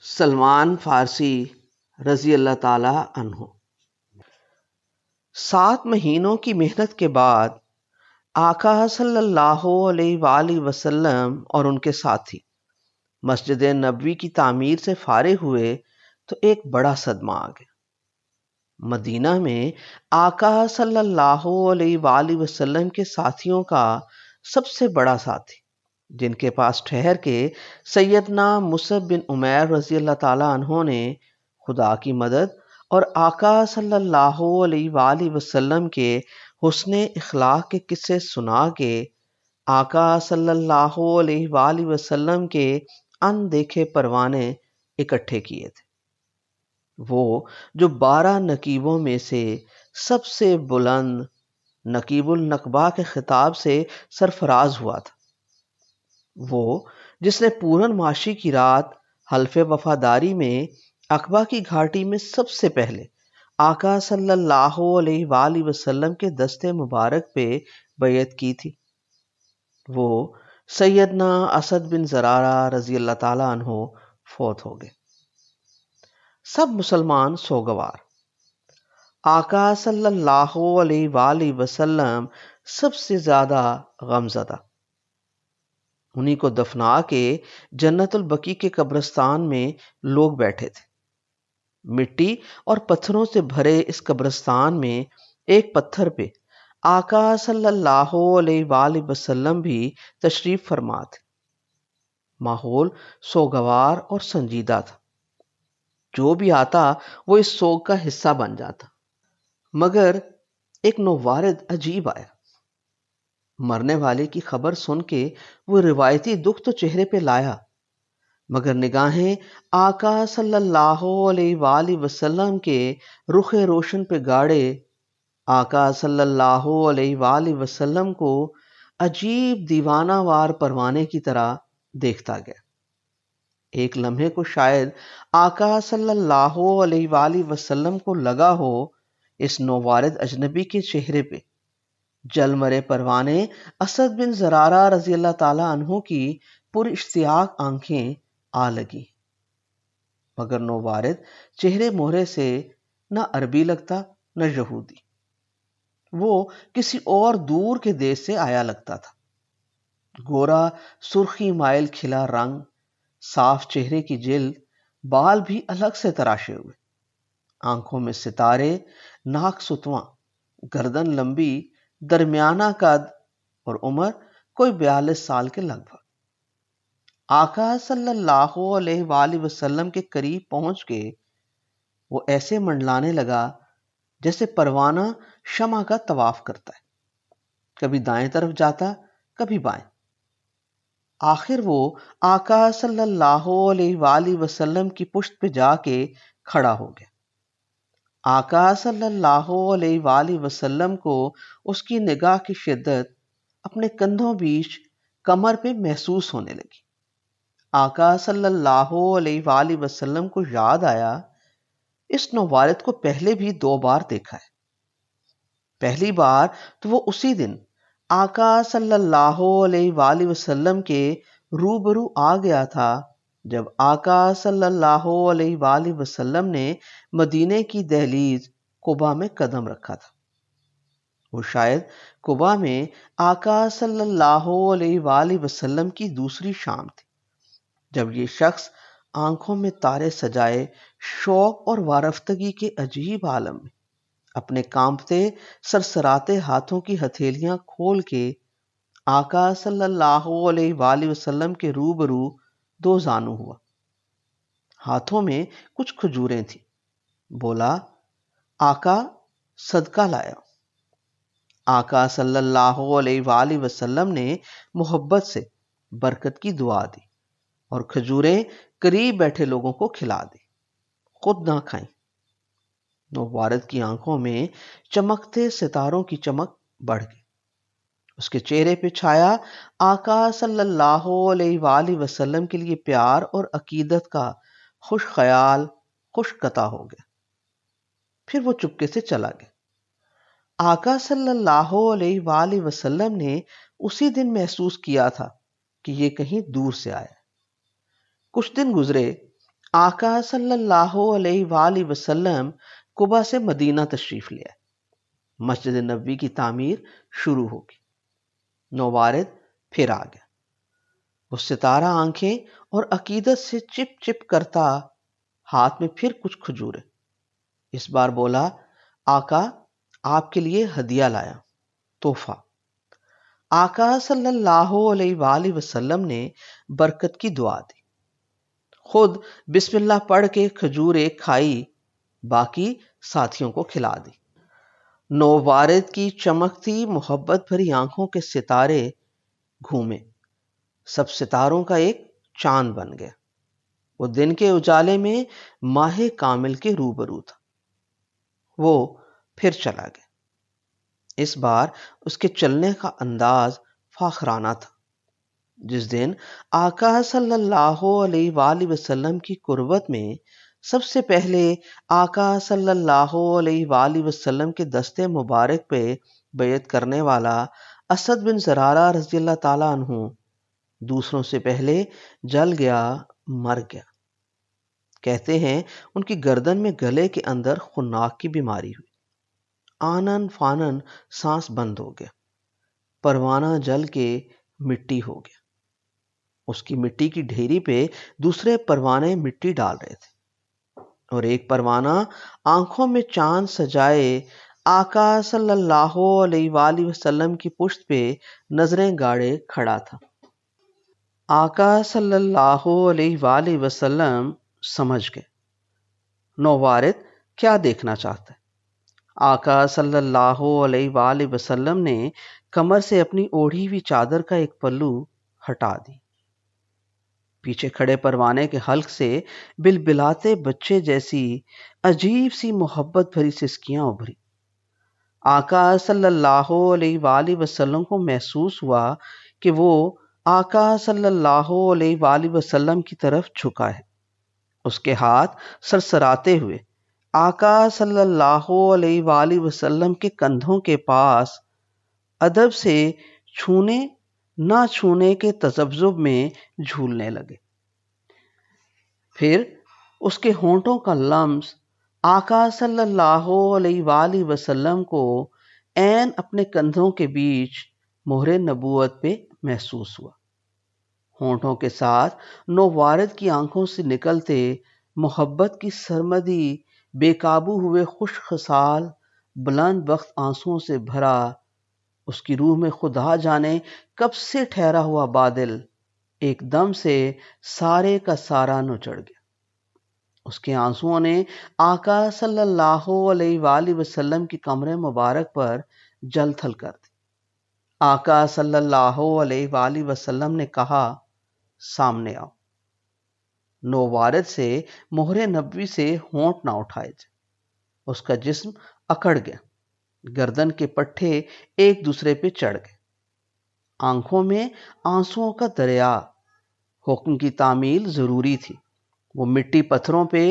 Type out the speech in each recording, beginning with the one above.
سلمان فارسی رضی اللہ تعالی عنہ 7 مہینوں کی محنت کے بعد آقا صلی اللہ علیہ وآلہ وسلم اور ان کے ساتھی مسجد نبوی کی تعمیر سے فارغ ہوئے تو ایک بڑا صدمہ آ گیا۔ مدینہ میں آقا صلی اللہ علیہ وآلہ وسلم کے ساتھیوں کا سب سے بڑا ساتھی، جن کے پاس ٹھہر کے سیدنا مصعب بن عمیر رضی اللہ تعالیٰ عنہ نے خدا کی مدد اور آقا صلی اللہ علیہ وآلہ وسلم کے حسن اخلاق کے قصے سنا کے آقا صلی اللہ علیہ وآلہ وسلم کے ان دیکھے پروانے اکٹھے کیے تھے۔ وہ جو 12 نقیبوں میں سے سب سے بلند نقیب النقبہ کے خطاب سے سرفراز ہوا تھا، وہ جس نے پورن ماشی کی رات حلف وفاداری میں عقبہ کی گھاٹی میں سب سے پہلے آقا صلی اللہ علیہ وآلہ وسلم کے دستے مبارک پہ بیعت کی تھی، وہ سیدنا اسد بن زرارہ رضی اللہ تعالیٰ عنہ فوت ہو گئے۔ سب مسلمان سوگوار، آقا صلی اللہ علیہ وآلہ وسلم سب سے زیادہ غمزدہ۔ انہی کو دفنا کے جنت البقیع کے قبرستان میں لوگ بیٹھے تھے۔ مٹی اور پتھروں سے بھرے اس قبرستان میں ایک پتھر پہ آقا صلی اللہ علیہ وآلہ وسلم بھی تشریف فرما تھے۔ ماحول سوگوار اور سنجیدہ تھا، جو بھی آتا وہ اس سوگ کا حصہ بن جاتا۔ مگر ایک نووارد عجیب آیا۔ مرنے والے کی خبر سن کے وہ روایتی دکھ تو چہرے پہ لایا، مگر نگاہیں آقا صلی اللہ علیہ وآلہ وسلم کے رخ روشن پہ گاڑے آقا صلی اللہ علیہ وآلہ وسلم کو عجیب دیوانہ وار پروانے کی طرح دیکھتا گیا۔ ایک لمحے کو شاید آقا صلی اللہ علیہ وآلہ وسلم کو لگا ہو اس نووارد اجنبی کے چہرے پہ جل مرے پروانے اسد بن زرارہ رضی اللہ تعالیٰ عنہ کی پر اشتیاق آنکھیں آ لگی، مگر نووارد چہرے مہرے سے نہ عربی لگتا نہ یہودی، وہ کسی اور دور کے دیش سے آیا لگتا تھا۔ گورا سرخی مائل کھلا رنگ، صاف چہرے کی جلد، بال بھی الگ سے تراشے ہوئے، آنکھوں میں ستارے، ناک ستواں، گردن لمبی، درمیانہ قد اور عمر کوئی 42 سال کے لگ بھگ۔ آقا صلی اللہ علیہ وآلہ وسلم کے قریب پہنچ کے وہ ایسے منڈلانے لگا جیسے پروانہ شمع کا طواف کرتا ہے، کبھی دائیں طرف جاتا کبھی بائیں۔ آخر وہ آقا صلی اللہ علیہ وآلہ وسلم کی پشت پہ جا کے کھڑا ہو گیا۔ آقا صلی اللہ علیہ وآلہ وسلم کو اس کی نگاہ کی شدت اپنے کندھوں بیچ کمر پہ محسوس ہونے لگی۔ آقا صلی اللہ علیہ وآلہ وسلم کو یاد آیا اس نووارد کو پہلے بھی 2 بار دیکھا ہے۔ پہلی بار تو وہ اسی دن آقا صلی اللہ علیہ وآلہ وسلم کے روبرو آ گیا تھا جب آقا صلی اللہ علیہ وآلہ وسلم نے مدینے کی دہلیز قباء میں قدم رکھا تھا۔ وہ شاید قباء میں آقا صلی اللہ علیہ وآلہ وسلم کی دوسری شام تھی جب یہ شخص آنکھوں میں تارے سجائے شوق اور وارفتگی کے عجیب عالم میں اپنے کانپتے سرسراتے ہاتھوں کی ہتھیلیاں کھول کے آقا صلی اللہ علیہ وآلہ وسلم کے روبرو 2 زانو ہوا۔ ہاتھوں میں کچھ کھجوریں تھیں۔ بولا، آقا صدقہ لایا۔ آقا صلی اللہ علیہ وآلہ وسلم نے محبت سے برکت کی دعا دی اور کھجوریں قریب بیٹھے لوگوں کو کھلا دی، خود نہ کھائیں۔ نووارد کی آنکھوں میں چمکتے ستاروں کی چمک بڑھ گئی۔ اس کے چہرے پہ چھایا آقا صلی اللہ علیہ وآلہ وسلم کے لیے پیار اور عقیدت کا خوش خیال خوش قطع ہو گیا۔ پھر وہ چپکے سے چلا گیا۔ آقا صلی اللہ علیہ وآلہ وسلم نے اسی دن محسوس کیا تھا کہ یہ کہیں دور سے آیا۔ کچھ دن گزرے، آقا صلی اللہ علیہ وآلہ وسلم قبا سے مدینہ تشریف لے آئے۔ مسجد نبوی کی تعمیر شروع ہو گئی۔ نووارد پھر آ گیا۔ وہ ستارہ آنکھیں اور عقیدت سے چپ چپ کرتا ہاتھ میں پھر کچھ کھجورے۔ اس بار بولا، آقا آپ کے لیے ہدیہ لایا، تحفہ۔ آقا صلی اللہ علیہ وآلہ وسلم نے برکت کی دعا دی، خود بسم اللہ پڑھ کے کھجور ایک کھائی، باقی ساتھیوں کو کھلا دی۔ نووارد کی چمکتی محبت بھری آنکھوں کے ستارے گھومے، سب ستاروں کا ایک چاند بن گیا۔ وہ دن کے اجالے میں ماہ کامل کے روبرو تھا۔ وہ پھر چلا گیا۔ اس بار اس کے چلنے کا انداز فاخرانہ تھا۔ جس دن آقا صلی اللہ علیہ وآلہ وسلم کی قربت میں سب سے پہلے آقا صلی اللہ علیہ وآلہ وسلم کے دستے مبارک پہ بیعت کرنے والا اسد بن زرارہ رضی اللہ تعالیٰ عنہ دوسروں سے پہلے جل گیا، مر گیا۔ کہتے ہیں ان کی گردن میں گلے کے اندر خناق کی بیماری ہوئی، آنن فانن سانس بند ہو گیا، پروانہ جل کے مٹی ہو گیا۔ اس کی مٹی کی ڈھیری پہ دوسرے پروانے مٹی ڈال رہے تھے، اور ایک پروانہ آنکھوں میں چاند سجائے آقا صلی اللہ علیہ وآلہ وسلم کی پشت پہ نظریں گاڑے کھڑا تھا۔ آقا صلی اللہ علیہ وآلہ وسلم سمجھ گئے نووارد کیا دیکھنا چاہتا ہے۔ آقا صلی اللہ علیہ وآلہ وسلم نے کمر سے اپنی اوڑھی ہوئی چادر کا ایک پلو ہٹا دی۔ پیچھے کھڑے پروانے کے حلق سے بلبلاتے بچے جیسی عجیب سی محبت بھری سسکیاں ابھری۔ آقا صلی اللہ علیہ وآلہ وسلم کو محسوس ہوا کہ وہ آقا صلی اللہ علیہ وآلہ وسلم کی طرف جھکا ہے۔ اس کے ہاتھ سرسراتے ہوئے آقا صلی اللہ علیہ وآلہ وسلم کے کندھوں کے پاس ادب سے چھونے نہ چھونے کے تذبذب میں جھولنے لگے۔ پھر اس کے ہونٹوں کا لمس آقا صلی اللہ علیہ وآلہ وسلم کو عین اپنے کندھوں کے بیچ مہر نبوت پہ محسوس ہوا۔ ہونٹوں کے ساتھ نووارد کی آنکھوں سے نکلتے محبت کی سرمدی بے قابو ہوئے خوش خصال بلند بخت آنسوؤں سے بھرا اس کی روح میں خدا جانے کب سے ٹھہرا ہوا بادل ایک دم سے سارے کا سارا نچڑ گیا۔ اس کے آنسوؤں نے آقا صلی اللہ علیہ وآلہ وسلم کی کمر مبارک پر جل تھل کر دی۔ آقا صلی اللہ علیہ وآلہ وسلم نے کہا، سامنے آؤ۔ نووارد سے مہر نبوی سے ہونٹ نہ اٹھائے جائے۔ اس کا جسم اکڑ گیا، گردن کے پٹھے ایک دوسرے پہ چڑھ گئے، آنکھوں میں آنسوؤں کا دریا۔ حکم کی تعمیل ضروری تھی۔ وہ مٹی پتھروں پہ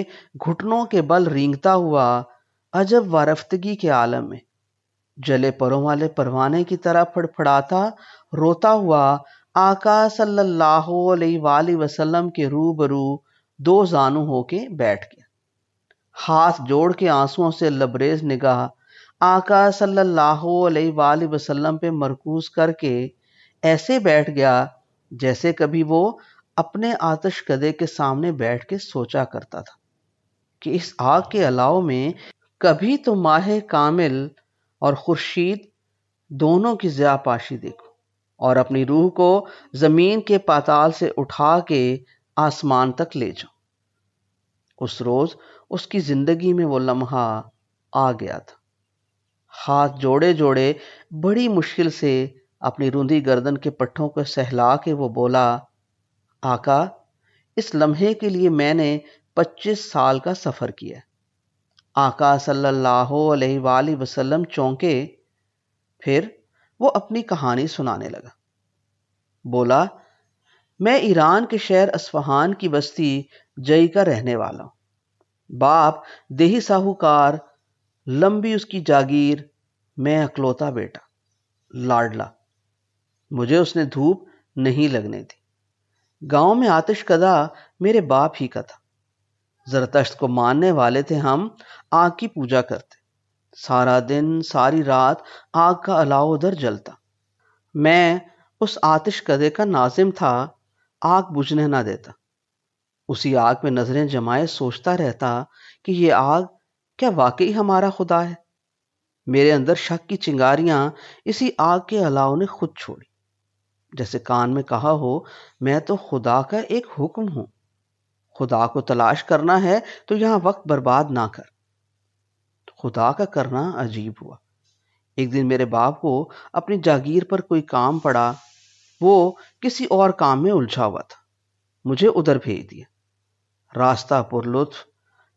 گھٹنوں کے بل رینگتا ہوا عجب وارفتگی کے عالم میں جلے پروں والے پروانے کی طرح پھڑپھڑاتا روتا ہوا آقا صلی اللہ علیہ وآلہ وسلم کے روبرو دو زانو ہو کے بیٹھ گیا۔ ہاتھ جوڑ کے آنسوؤں سے لبریز نگاہ آقا صلی اللہ علیہ وآلہ وسلم پہ مرکوز کر کے ایسے بیٹھ گیا جیسے کبھی وہ اپنے آتش کدے کے سامنے بیٹھ کے سوچا کرتا تھا کہ اس آگ کے الاؤ میں کبھی تو ماہ کامل اور خورشید دونوں کی ضیاء پاشی دیکھو، اور اپنی روح کو زمین کے پاتال سے اٹھا کے آسمان تک لے جاؤ۔ اس روز اس کی زندگی میں وہ لمحہ آ گیا تھا۔ ہاتھ جوڑے جوڑے بڑی مشکل سے اپنی روندھی گردن کے پٹھوں کو سہلا کے وہ بولا، آقا اس لمحے کے لیے میں نے 25 سال کا سفر کیا۔ آقا صلی اللہ علیہ وآلہ وسلم چونکے، پھر وہ اپنی کہانی سنانے لگا۔ بولا، میں ایران کے شہر اصفہان کی بستی جئی کا رہنے والا ہوں۔ باپ دیہی ساہوکار، لمبی اس کی جاگیر، میں اکلوتا بیٹا، لاڈلا۔ مجھے اس نے دھوپ نہیں لگنے دی۔ گاؤں میں آتش کدا میرے باپ ہی کا تھا۔ زرتشت کو ماننے والے تھے ہم، آگ کی پوجا کرتے، سارا دن ساری رات آگ کا الاؤ ادھر جلتا۔ میں اس آتش کدے کا ناظم تھا، آگ بجھنے نہ دیتا۔ اسی آگ میں نظریں جمائے سوچتا رہتا کہ یہ آگ کیا واقعی ہمارا خدا ہے؟ میرے اندر شک کی چنگاریاں اسی آگ کے الاؤ نے خود چھوڑی، جیسے کان میں کہا ہو میں تو خدا کا ایک حکم ہوں، خدا کو تلاش کرنا ہے تو یہاں وقت برباد نہ کر۔ خدا کا کرنا عجیب ہوا۔ ایک دن میرے باپ کو اپنی جاگیر پر کوئی کام پڑا، وہ کسی اور کام میں الجھا ہوا تھا، مجھے ادھر بھیج دیا۔ راستہ پر لطف،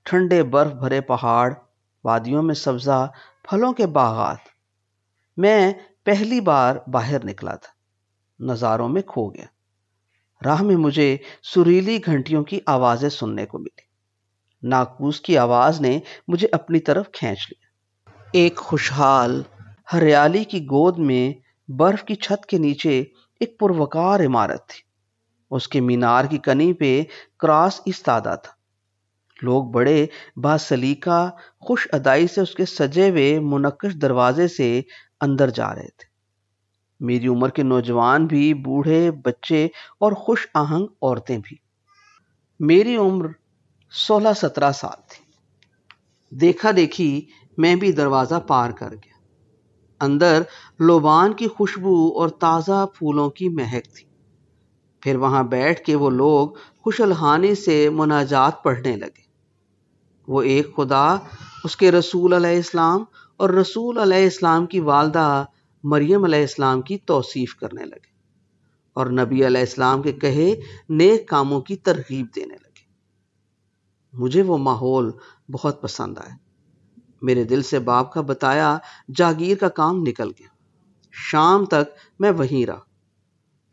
ٹھنڈے برف بھرے پہاڑ، وادیوں میں سبزہ، پھلوں کے باغات۔ میں پہلی بار باہر نکلا تھا، نظاروں میں کھو گیا۔ راہ میں مجھے سریلی گھنٹیوں کی آوازیں سننے کو ملی۔ ناقوس کی آواز نے مجھے اپنی طرف کھینچ لیا۔ ایک خوشحال ہریالی کی گود میں برف کی چھت کے نیچے ایک پروقار عمارت تھی۔ اس کے مینار کی کنی پہ کراس ایستادہ تھا۔ لوگ بڑے باسلیقہ خوش ادائی سے اس کے سجے ہوئے منقش دروازے سے اندر جا رہے تھے۔ میری عمر کے نوجوان بھی، بوڑھے، بچے اور خوش آہنگ عورتیں بھی۔ میری عمر 16-17 سال تھی۔ دیکھا دیکھی میں بھی دروازہ پار کر گیا۔ اندر لوبان کی خوشبو اور تازہ پھولوں کی مہک تھی۔ پھر وہاں بیٹھ کے وہ لوگ خوش الحانی سے مناجات پڑھنے لگے۔ وہ ایک خدا، اس کے رسول علیہ السلام اور رسول علیہ السلام کی والدہ مریم علیہ السلام کی توصیف کرنے لگے، اور نبی علیہ السلام کے کہے نیک کاموں کی ترغیب دینے لگے۔ مجھے وہ ماحول بہت پسند آیا۔ میرے دل سے باپ کا بتایا جاگیر کا کام نکل گیا۔ شام تک میں وہیں رہا۔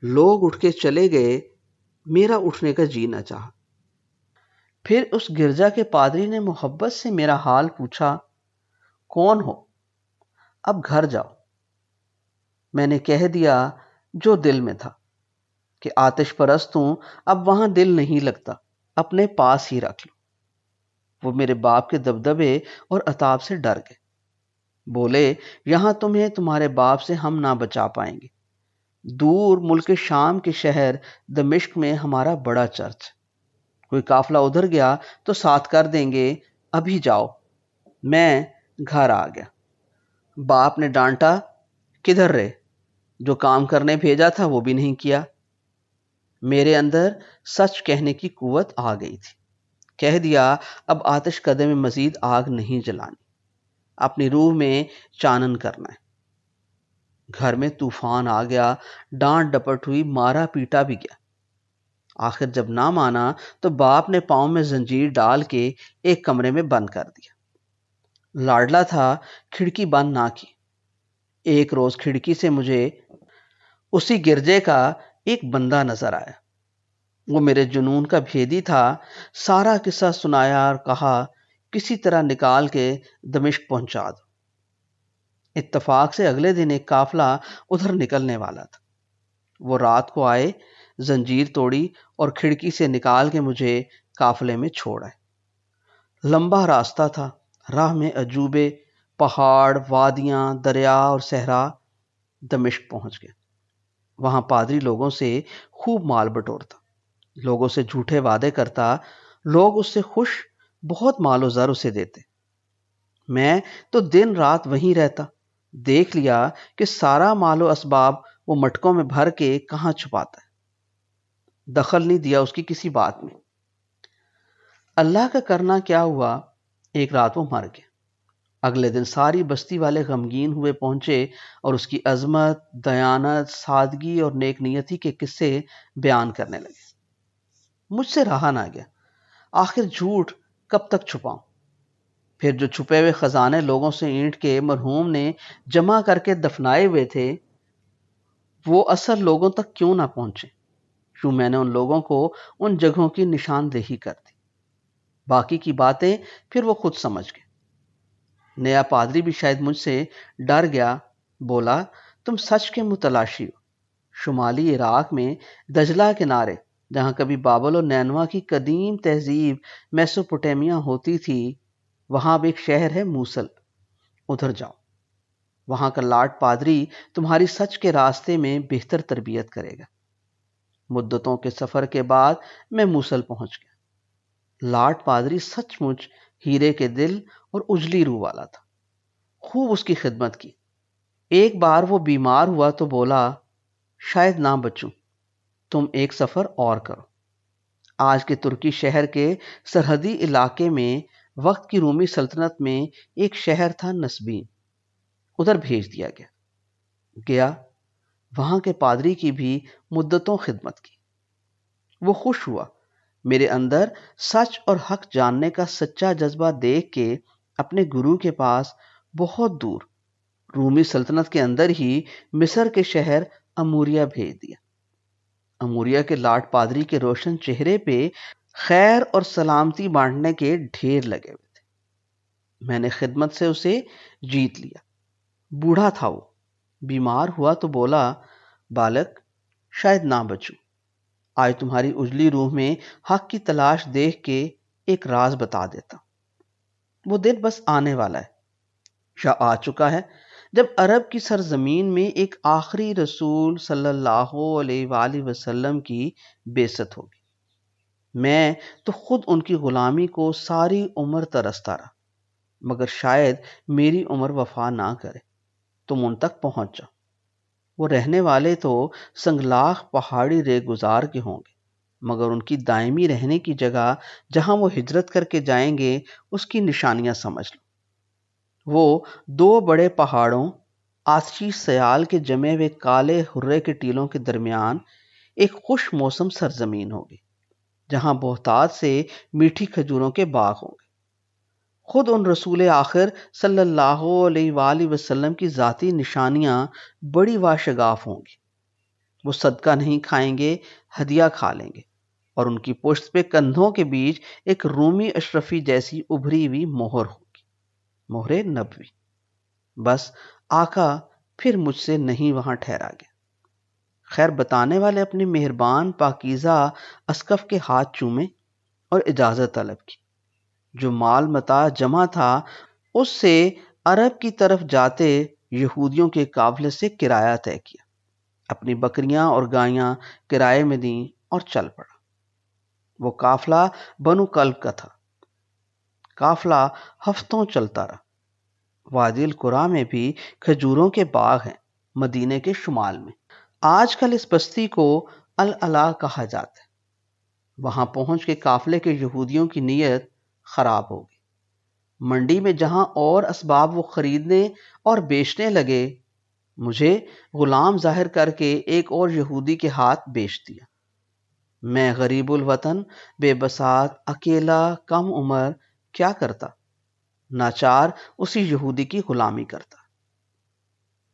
لوگ اٹھ کے چلے گئے، میرا اٹھنے کا جی نہ چاہا۔ پھر اس گرجا کے پادری نے محبت سے میرا حال پوچھا، کون ہو؟ اب گھر جاؤ۔ میں نے کہہ دیا جو دل میں تھا کہ آتش پرست ہوں، اب وہاں دل نہیں لگتا، اپنے پاس ہی رکھ لو۔ وہ میرے باپ کے دبدبے اور عتاب سے ڈر گئے۔ بولے یہاں تمہیں تمہارے باپ سے ہم نہ بچا پائیں گے۔ دور ملک شام کے شہر دمشق میں ہمارا بڑا چرچ ہے، کوئی قافلہ ادھر گیا تو ساتھ کر دیں گے، ابھی جاؤ۔ میں گھر آ گیا۔ باپ نے ڈانٹا، کدھر رہے؟ جو کام کرنے بھیجا تھا وہ بھی نہیں کیا۔ میرے اندر سچ کہنے کی قوت آ گئی تھی۔ کہہ دیا اب آتش کدے میں مزید آگ نہیں جلانی، اپنی روح میں چانن کرنا ہے۔ گھر میں طوفان آ گیا، ڈانٹ ڈپٹ ہوئی، مارا پیٹا بھی گیا۔ آخر جب نہ مانا تو باپ نے پاؤں میں زنجیر ڈال کے ایک کمرے میں بند کر دیا۔ لاڈلا تھا، کھڑکی بند نہ کی۔ ایک روز کھڑکی سے مجھے اسی گرجے کا ایک بندہ نظر آیا۔ وہ میرے جنون کا بھیدی تھا۔ سارا قصہ سنایا اور کہا کسی طرح نکال کے دمشق پہنچا دو۔ اتفاق سے اگلے دن ایک قافلہ ادھر نکلنے والا تھا۔ وہ رات کو آئے، زنجیر توڑی اور کھڑکی سے نکال کے مجھے قافلے میں چھوڑ آئے۔ لمبا راستہ تھا، راہ میں عجوبے، پہاڑ، وادیاں، دریا اور صحرا۔ دمشق پہنچ گئے۔ وہاں پادری لوگوں سے خوب مال بٹورتا، لوگوں سے جھوٹے وعدے کرتا، لوگ اس سے خوش، بہت مال و زر اسے دیتے۔ میں تو دن رات وہیں رہتا، دیکھ لیا کہ سارا مال و اسباب وہ مٹکوں میں بھر کے کہاں چھپاتا ہے۔ دخل نہیں دیا اس کی کسی بات میں۔ اللہ کا کرنا کیا ہوا، ایک رات وہ مر گیا۔ اگلے دن ساری بستی والے غمگین ہوئے پہنچے اور اس کی عظمت، دیانت، سادگی اور نیک نیتی کے قصے بیان کرنے لگے۔ مجھ سے رہا نہ گیا، آخر جھوٹ کب تک چھپاؤں؟ پھر جو چھپے ہوئے خزانے لوگوں سے اینٹ کے مرحوم نے جمع کر کے دفنائے ہوئے تھے، وہ اصل لوگوں تک کیوں نہ پہنچے؟ کیوں میں نے ان لوگوں کو ان جگہوں کی نشاندہی کر دی۔ باقی کی باتیں پھر وہ خود سمجھ گئے۔ نیا پادری بھی شاید مجھ سے ڈر گیا، بولا تم سچ کے متلاشی ہو۔ شمالی عراق میں دجلہ کنارے جہاں کبھی بابل اور نینوا کی قدیم تہذیب میسوپوٹیمیا ہوتی تھی، وہاں اب ایک شہر ہے موصل، ادھر جاؤ۔ وہاں کا لاٹ پادری تمہاری سچ کے راستے میں بہتر تربیت کرے گا۔ مدتوں کے سفر کے بعد میں موصل پہنچ گیا۔ لاٹ پادری سچ مچ ہیرے کے دل اور اجلی روح والا تھا۔ خوب اس کی خدمت کی۔ ایک بار وہ بیمار ہوا تو بولا، شاید نہ بچوں، تم ایک سفر اور کرو۔ آج کے ترکی شہر کے سرحدی علاقے میں وقت کی رومی سلطنت میں ایک شہر تھا نسبین، ادھر بھیج دیا گیا۔ وہاں کے پادری کی بھی مدتوں خدمت کی۔ وہ خوش ہوا، میرے اندر سچ اور حق جاننے کا سچا جذبہ دیکھ کے اپنے گرو کے پاس بہت دور رومی سلطنت کے اندر ہی مصر کے شہر اموریا بھیج دیا۔ اموریا کے لاٹ پادری کے روشن چہرے پہ خیر اور سلامتی بانٹنے کے ڈھیر لگے ہوئے تھے۔ میں نے خدمت سے اسے جیت لیا۔ بوڑھا تھا وہ، بیمار ہوا تو بولا، بالک، شاید نہ بچوں، آج تمہاری اجلی روح میں حق کی تلاش دیکھ کے ایک راز بتا دیتا ہوں۔ وہ دن بس آنے والا ہے یا آ چکا ہے جب عرب کی سرزمین میں ایک آخری رسول صلی اللہ علیہ وآلہ وسلم کی بعثت ہوگی۔ میں تو خود ان کی غلامی کو ساری عمر ترستا رہا، مگر شاید میری عمر وفا نہ کرے، تم ان تک پہنچ جاؤ۔ وہ رہنے والے تو سنگلاخ پہاڑی رے گزار کے ہوں گے، مگر ان کی دائمی رہنے کی جگہ جہاں وہ ہجرت کر کے جائیں گے اس کی نشانیاں سمجھ لو۔ وہ دو بڑے پہاڑوں، آتشی سیال کے جمے ہوئے کالے ہرے کے ٹیلوں کے درمیان ایک خوش موسم سرزمین ہوگی، جہاں بہتات سے میٹھی کھجوروں کے باغ ہوں گے۔ خود ان رسول آخر صلی اللہ علیہ وآلہ وسلم کی ذاتی نشانیاں بڑی واشگاف ہوں گی۔ وہ صدقہ نہیں کھائیں گے، ہدیہ کھا لیں گے، اور ان کی پشت پہ کندھوں کے بیچ ایک رومی اشرفی جیسی ابھری ہوئی مہر ہوگی، مہر نبوی۔ بس آقا پھر مجھ سے نہیں وہاں ٹھہرا گیا۔ خیر بتانے والے اپنے مہربان پاکیزہ اسقف کے ہاتھ چومے اور اجازت طلب کی۔ جو مال متاع جمع تھا اس سے عرب کی طرف جاتے یہودیوں کے قافلے سے کرایہ طے کیا، اپنی بکریاں اور گایاں کرائے میں دیں اور چل پڑا۔ وہ قافلہ بنو کلب کا تھا۔ قافلہ ہفتوں چلتا رہا۔ وادی القریٰ میں بھی کھجوروں کے باغ ہیں، مدینے کے شمال میں۔ آج کل اس بستی کو العلا کہا جاتا ہے۔ وہاں پہنچ کے قافلے کے یہودیوں کی نیت خراب ہو گئی۔ منڈی میں جہاں اور اسباب وہ خریدنے اور بیچنے لگے، مجھے غلام ظاہر کر کے ایک اور یہودی کے ہاتھ بیچ دیا۔ میں غریب الوطن، بے بساط، اکیلا، کم عمر کیا کرتا؟ ناچار اسی یہودی کی غلامی کرتا۔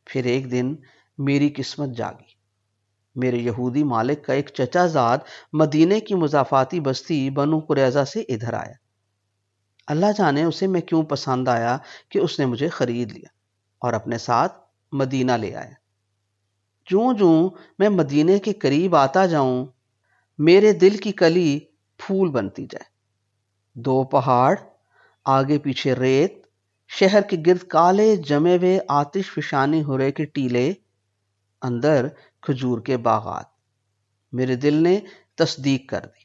پھر ایک دن میری قسمت جاگی۔ میرے یہودی مالک کا ایک چچا زاد مدینے کی مضافاتی بستی بنو قریظہ سے ادھر آیا۔ اللہ جانے اسے میں کیوں پسند آیا کہ اس نے مجھے خرید لیا اور اپنے ساتھ مدینہ لے آیا۔ جوں جوں میں مدینے کے قریب آتا جاؤں، میرے دل کی کلی پھول بنتی جائے۔ دو پہاڑ، آگے پیچھے ریت، شہر کے گرد کالے جمے ہوئے آتش فشانی ہرے کے ٹیلے، اندر کھجور کے باغات۔ میرے دل نے تصدیق کر دی،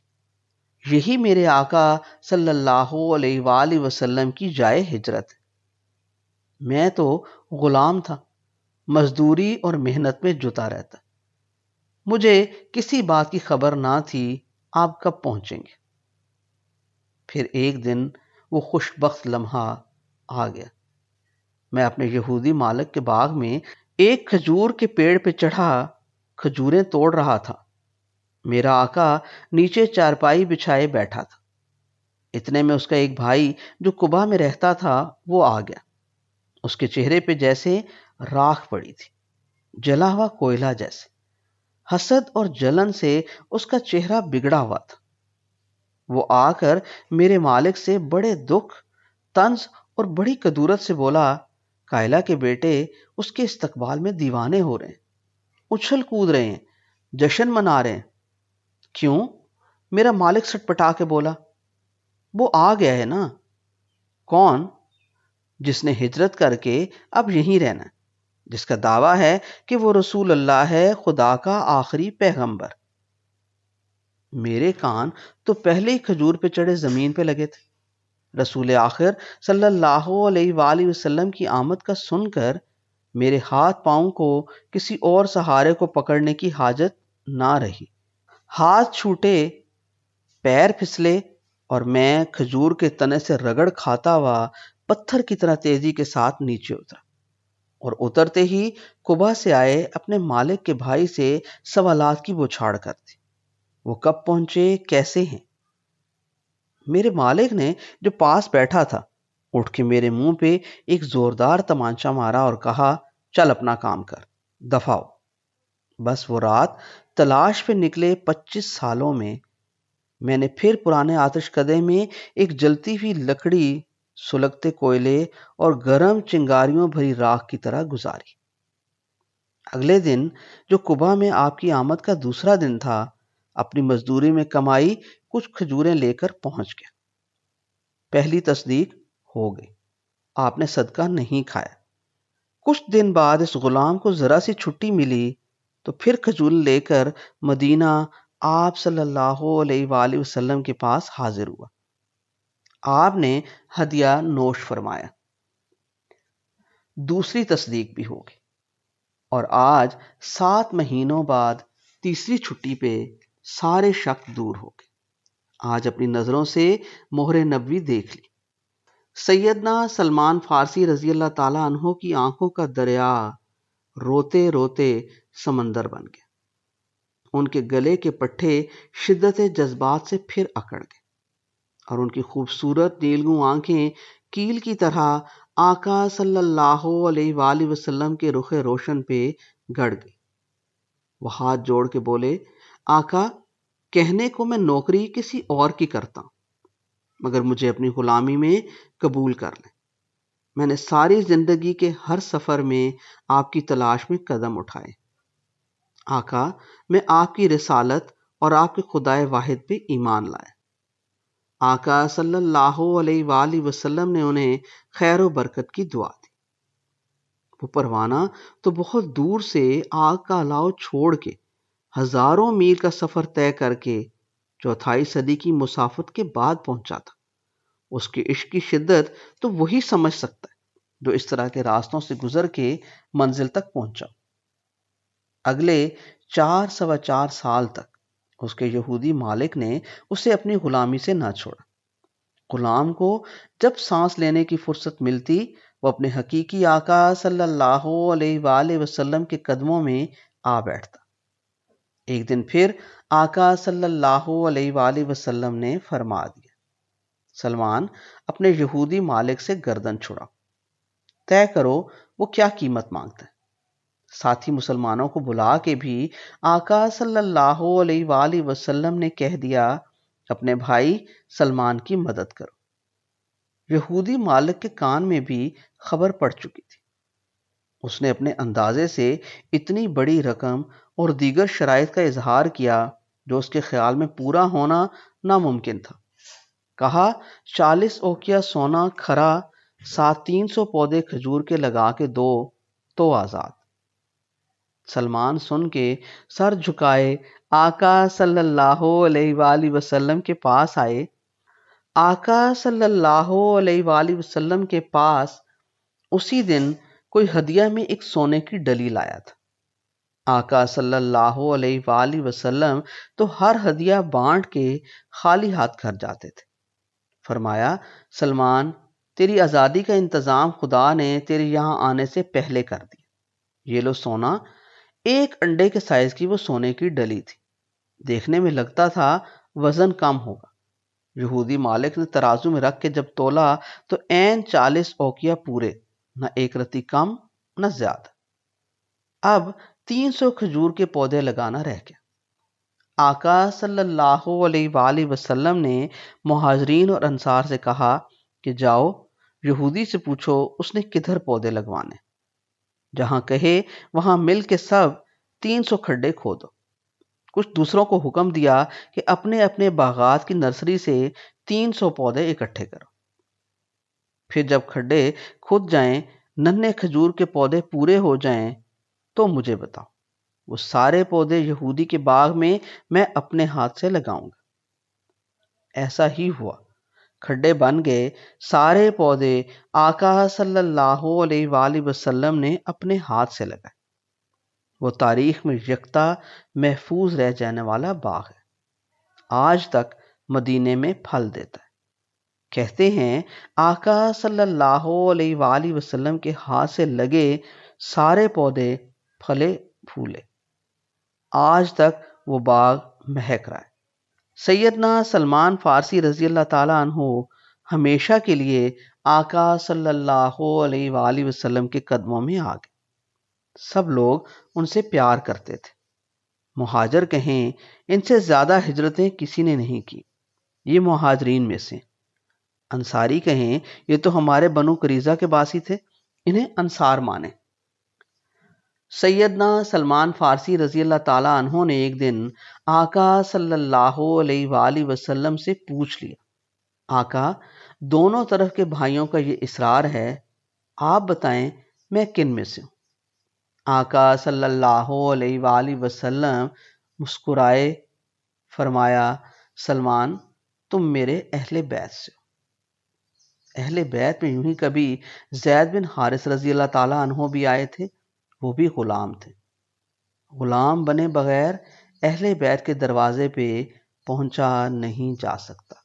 یہی میرے آقا صلی اللہ علیہ وآلہ وسلم کی جائے ہجرت ہے۔ میں تو غلام تھا، مزدوری اور محنت میں جتا رہتا، مجھے کسی بات کی خبر نہ تھی آپ کب پہنچیں گے۔ پھر ایک دن وہ خوش بخت لمحہ آ گیا۔ میں اپنے یہودی مالک کے باغ میں ایک کھجور کے پیڑ پہ چڑھا کھجوریں توڑ رہا تھا۔ میرا آقا نیچے چارپائی بچھائے بیٹھا تھا۔ اتنے میں اس کا ایک بھائی جو قبا میں رہتا تھا وہ آ گیا۔ اس کے چہرے پہ جیسے راکھ پڑی تھی، جلا ہوا کوئلہ جیسے۔ حسد اور جلن سے اس کا چہرہ بگڑا ہوا تھا۔ وہ آ کر میرے مالک سے بڑے دکھ، طنز اور بڑی کدورت سے بولا، کائلہ کے بیٹے اس کے استقبال میں دیوانے ہو رہے ہیں، اچھل کود رہے ہیں، جشن منا رہے ہیں۔ کیوں؟ میرا مالک سٹپٹا کے بولا، وہ آ گیا ہے نا۔ کون؟ جس نے ہجرت کر کے اب یہیں رہنا ہے، جس کا دعویٰ ہے کہ وہ رسول اللہ ہے، خدا کا آخری پیغمبر۔ میرے کان تو پہلے ہی کھجور پہ چڑھے زمین پہ لگے تھے۔ رسول آخر صلی اللہ علیہ وآلہ وسلم کی آمد کا سن کر میرے ہاتھ پاؤں کو کسی اور سہارے کو پکڑنے کی حاجت نہ رہی۔ ہاتھ چھوٹے، پیر پھسلے، اور میں کھجور کے تنے سے رگڑ کھاتا ہوا پتھر کی طرح تیزی کے ساتھ نیچے اترا، اور اترتے ہی قبا سے آئے اپنے مالک کے بھائی سے سوالات کی بوچھاڑ کر دی۔ وہ کب پہنچے، کیسے ہیں؟ میرے مالک نے جو پاس بیٹھا تھا اٹھ کے میرے منہ پہ ایک زوردار تمانچہ مارا اور کہا، چل اپنا کام کر، دفع ہو۔ بس وہ رات تلاش پہ نکلے 25 سالوں میں نے پھر پرانے آتش کدے میں ایک جلتی ہوئی لکڑی، سلگتے کوئلے اور گرم چنگاریوں بھری راکھ کی طرح گزاری۔ اگلے دن جو قبا میں آپ کی آمد کا دوسرا دن تھا، اپنی مزدوری میں کمائی کچھ کھجوریں لے کر پہنچ گیا۔ پہلی تصدیق ہو گئی، آپ نے صدقہ نہیں کھایا۔ کچھ دن بعد اس غلام کو ذرا سی چھٹی ملی تو پھر کھجور لے کر مدینہ آپ صلی اللہ علیہ وآلہ وسلم کے پاس حاضر ہوا۔ آپ نے ہدیہ نوش فرمایا۔ دوسری تصدیق بھی ہو گئی، اور آج 7 مہینوں بعد تیسری چھٹی پہ سارے شک دور ہو گئے۔ آج اپنی نظروں سے مہر نبوی دیکھ لی۔ سیدنا سلمان فارسی رضی اللہ تعالیٰ عنہ کی آنکھوں کا دریا روتے روتے سمندر بن گیا۔ ان کے گلے کے پٹھے شدت جذبات سے پھر اکڑ گئے، اور ان کی خوبصورت نیلگوں آنکھیں کیل کی طرح آقا صلی اللہ علیہ وآلہ وسلم کے رخ روشن پہ گڑ گئی۔ وہ ہاتھ جوڑ کے بولے، آقا، کہنے کو میں نوکری کسی اور کی کرتا ہوں، مگر مجھے اپنی غلامی میں قبول کر لیں۔ میں نے ساری زندگی کے ہر سفر میں آپ کی تلاش میں قدم اٹھائے۔ آقا، میں آپ کی رسالت اور آپ کے خدائے واحد پہ ایمان لایا۔ آقا صلی اللہ علیہ وآلہ وسلم نے انہیں خیر و برکت کی دعا دی۔ وہ پروانہ تو بہت دور سے آگ کا الاؤ چھوڑ کے ہزاروں میل کا سفر طے کر کے 4 صدی کی مسافت کے بعد پہنچا تھا۔ اس کے عشق کی شدت تو وہی سمجھ سکتا ہے جو اس طرح کے راستوں سے گزر کے منزل تک پہنچا۔ اگلے 4 سال تک اس کے یہودی مالک نے اسے اپنی غلامی سے نہ چھوڑا۔ غلام کو جب سانس لینے کی فرصت ملتی، وہ اپنے حقیقی آقا صلی اللہ علیہ وآلہ وسلم کے قدموں میں آ بیٹھتا۔ ایک دن پھر آقا صلی اللہ علیہ وآلہ وسلم نے فرما دیا، سلمان، اپنے یہودی مالک سے گردن چھڑاؤ، طے کرو وہ کیا قیمت مانگتا ہے۔ ساتھی مسلمانوں کو بلا کے بھی آقا صلی اللہ علیہ وآلہ وسلم نے کہہ دیا، اپنے بھائی سلمان کی مدد کرو۔ یہودی مالک کے کان میں بھی خبر پڑ چکی تھی۔ اس نے اپنے اندازے سے اتنی بڑی رقم اور دیگر شرائط کا اظہار کیا جو اس کے خیال میں پورا ہونا ناممکن تھا۔ کہا، 40 اوقیہ سونا کھرا، ساتھ 300 پودے کھجور کے لگا کے دو تو آزاد۔ سلمان سن کے سر جھکائے آقا صلی اللہ علیہ وآلہ وسلم کے پاس آئے۔ آقا صلی اللہ علیہ وآلہ وسلم کے پاس اسی دن کوئی ہدیہ میں ایک سونے کی ڈلی لایا تھا۔ آقا صلی اللہ علیہ وآلہ وسلم تو ہر ہدیہ بانٹ کے خالی ہاتھ گھر جاتے تھے۔ فرمایا، سلمان، تیری آزادی کا انتظام خدا نے تیرے یہاں آنے سے پہلے کر دیا۔ یہ لو سونا۔ ایک انڈے کے سائز کی وہ سونے کی ڈلی تھی۔ دیکھنے میں لگتا تھا وزن کم ہوگا۔ یہودی مالک نے ترازو میں رکھ کے جب تولا تو عین 40 اوقیہ پورے، نہ ایک رتی کم نہ زیادہ۔ اب 300 کھجور کے پودے لگانا رہ گیا۔ آقا صلی اللہ علیہ وآلہ وسلم نے مہاجرین اور انصار سے کہا کہ جاؤ یہودی سے پوچھو اس نے کدھر پودے لگوانے، جہاں کہے وہاں مل کے سب 300 کھڈے کھودو۔ کچھ دوسروں کو حکم دیا کہ اپنے اپنے باغات کی نرسری سے 300 پودے اکٹھے کرو۔ پھر جب کھڈے کھد جائیں، ننھے کھجور کے پودے پورے ہو جائیں تو مجھے بتاؤ، وہ سارے پودے یہودی کے باغ میں اپنے ہاتھ سے لگاؤں گا۔ ایسا ہی ہوا، کھڈے بن گئے، سارے پودے آقا صلی اللہ علیہ وآلہ وسلم نے اپنے ہاتھ سے لگائے۔ وہ تاریخ میں یکتا محفوظ رہ جانے والا باغ ہے، آج تک مدینے میں پھل دیتا ہے۔ کہتے ہیں آقا صلی اللہ علیہ وآلہ وسلم کے ہاتھ سے لگے سارے پودے پھلے پھولے، آج تک وہ باغ مہک رہا ہے۔ سیدنا سلمان فارسی رضی اللہ تعالیٰ عنہ ہمیشہ کے لیے آقا صلی اللہ علیہ وآلہ وسلم کے قدموں میں آ گئے۔ سب لوگ ان سے پیار کرتے تھے۔ مہاجر کہیں، ان سے زیادہ ہجرتیں کسی نے نہیں کی، یہ مہاجرین میں سے۔ انصاری کہیں، یہ تو ہمارے بنو قریظہ کے باسی تھے، انہیں انصار مانے۔ سیدنا سلمان فارسی رضی اللہ تعالیٰ عنہ نے ایک دن آقا صلی اللہ علیہ وآلہ وسلم سے پوچھ لیا، آقا، دونوں طرف کے بھائیوں کا یہ اصرار ہے، آپ بتائیں میں کن میں سے ہوں؟ آقا صلی اللہ علیہ وآلہ وسلم مسکرائے، فرمایا، سلمان، تم میرے اہل بیت سے ہو۔ اہل بیت میں یوں ہی کبھی زید بن حارث رضی اللہ تعالیٰ عنہ بھی آئے تھے، وہ بھی غلام تھے۔ غلام بنے بغیر اہل بیت کے دروازے پہ پہنچا نہیں جا سکتا۔